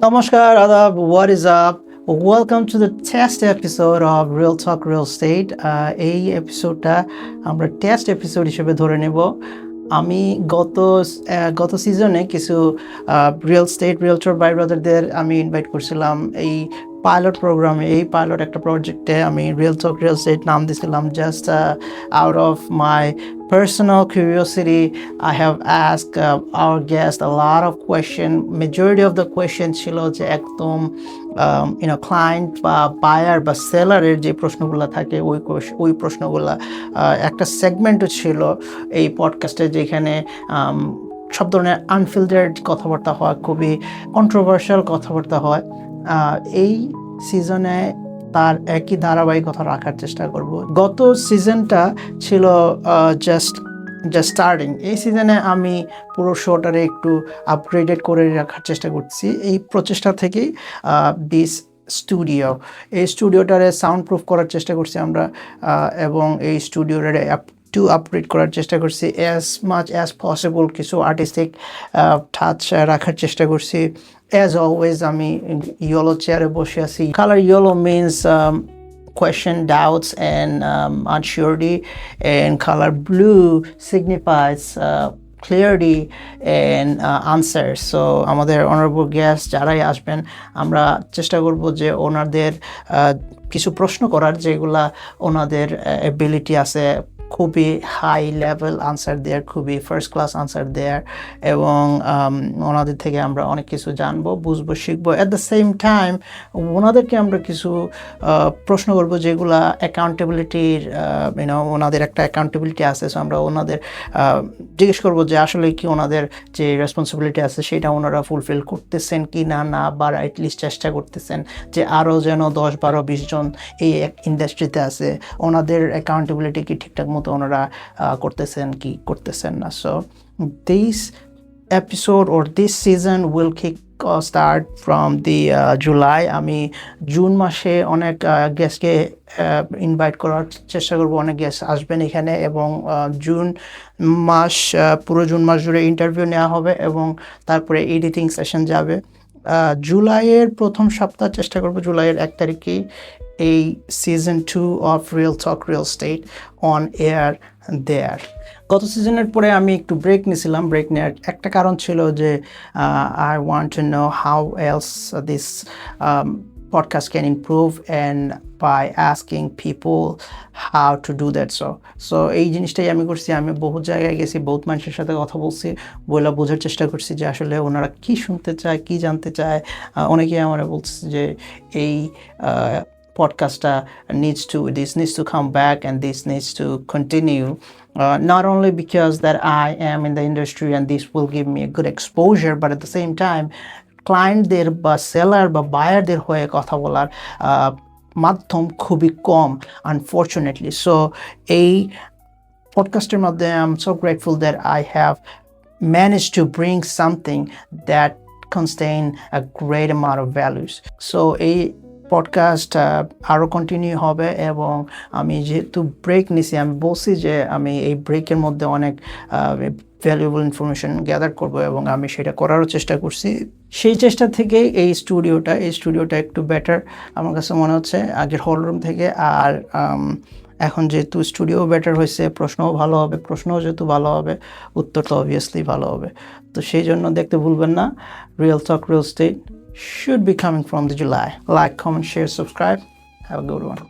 Namaskar, Adab, what is up? Welcome to the test episode of Real Talk Real Estate. এই এপিসোডটা আমরা test episode হিসেবে ধরে নেব। আমি গত সিজনে কিছু রিয়েলটর বাই ব্রাদারদের আমি ইনভাইট করছিলাম এই পাইলট প্রোগ্রামে। এই পাইলট একটা প্রজেক্টে আমি রিয়েল টক রিয়েল এস্টেট নাম দিয়েছিলাম। Just out of my personal curiosity, I have asked our guest a lot of questions. Majority of the questions ছিল যে একদম ক্লায়েন্ট বা বায়ার বা সেলারের যে প্রশ্নগুলো থাকে ওই প্রশ্নগুলো একটা সেগমেন্টও ছিল এই পডকাস্টে, যেখানে সব ধরনের আনফিল্টার্ড কথাবার্তা হয়, খুবই কন্ট্রোভার্সিয়াল কথাবার্তা হয়। এই সিজনে তার একই ধারাবাহিকতা রাখার চেষ্টা করব। গত সিজনটা ছিল জাস্ট স্টার্টিং। এই সিজনে আমি পুরো শোটারে একটু আপগ্রেডেড করে রাখার চেষ্টা করছি। এই প্রচেষ্টা থেকেই এই স্টুডিওটারে সাউন্ড প্রুফ করার চেষ্টা করছি আমরা, এবং এই স্টুডিওটারে আপগ্রেড করার চেষ্টা করছি। অ্যাজ মাচ অ্যাজ পসিবল কিছু আর্টিস্টিক টাচ রাখার চেষ্টা করছি। As always, আমি ইয়েলো চেয়ারে বসে আছি। Colour yellow means question, doubts, and unsurety, and color blue signifies clarity and answers. So আমাদের অনারেবল গেস্ট যারাই আসবেন, আমরা চেষ্টা করব যে ওনাদের কিছু প্রশ্ন করার, যেগুলা ওনাদের এবিলিটি আছে, খুবই হাই লেভেল আনসার দেয়ার, খুবই ফার্স্ট ক্লাস আনসার দেয়ার, এবং ওনাদের থেকে আমরা অনেক কিছু জানবো, বুঝবো, শিখবো। অ্যাট দ্য সেম টাইম ওনাদেরকে আমরা কিছু প্রশ্ন করবো যেগুলা অ্যাকাউন্টেবিলিটির, ওনাদের একটা অ্যাকাউন্টেবিলিটি আছে। সো আমরা ওনাদের জিজ্ঞেস করবো যে আসলে কি ওনাদের যে রেসপন্সিবিলিটি আছে সেটা ওনারা ফুলফিল করতেছেন কি না, বা অ্যাটলিস্ট চেষ্টা করতেছেন যে আরও যেন 10, 12, 20 জন এই ইন্ডাস্ট্রিতে আছে, ওনাদের অ্যাকাউন্টেবিলিটি কি ঠিকঠাক মতো ওনারা করতেছেন কি করতেছেন না। So this episode or this season will start from the July. আমি জুন মাসে অনেক গেস্টকে ইনভাইট করার চেষ্টা করব। অনেক গেস্ট আসবেন এখানে, এবং পুরো জুন মাস জুড়ে ইন্টারভিউ নেওয়া হবে, এবং তারপরে এডিটিং সেশন যাবে। জুলাইয়ের প্রথম সপ্তাহ চেষ্টা করব, জুলাইয়ের 1 তারিখেই এই season 2 of real talk real estate on air there. গত সিজনের পরে আমি একটু ব্রেক নিয়েছিলাম। ব্রেক নেওয়ার একটা কারণ ছিল যে I want to know how else this podcast can improve, and by asking people how to do that. So এই জিনিসটাই আমি করছি। আমি বহু জায়গায় গেছি, বহুত মানুষের সাথে কথা বলছি, বোঝার চেষ্টা করছি যে আসলে ওনারা কি শুনতে চায়, কি জানতে চায়। অনেকেই আমরা বলছে যে এই podcastটা this needs to come back, and this needs to continue, not only because that I am in the industry and this will give me a good exposure, but at the same time ক্লায়েন্টদের বা seller বা বায়ারদের হয়ে কথা বলার মাধ্যম খুবই কম, unfortunately. So এই পডকাস্টের মধ্যে I am so grateful that I have managed to bring something that contain a great amount of values. So এই পডকাস্ট আরও কন্টিনিউ হবে, এবং আমি যেহেতু ব্রেক নিছি, আমি বলছি যে আমি এই ব্রেকের মধ্যে অনেক ভ্যালুয়েবল ইনফরমেশন গ্যাদার করব, এবং আমি সেটা করারও চেষ্টা করছি। সেই চেষ্টা থেকেই এই স্টুডিওটা একটু বেটার আমার কাছে মনে হচ্ছে আগের হল রুম থেকে। আর এখন যেহেতু স্টুডিও বেটার হয়েছে, প্রশ্নও যেহেতু ভালো হবে, উত্তর তো অবভিয়াসলি ভালো হবে। তো সেই জন্য দেখতে ভুলবেন না। Real talk real estate should be coming from the July. Like, comment, share, subscribe. Have a good one.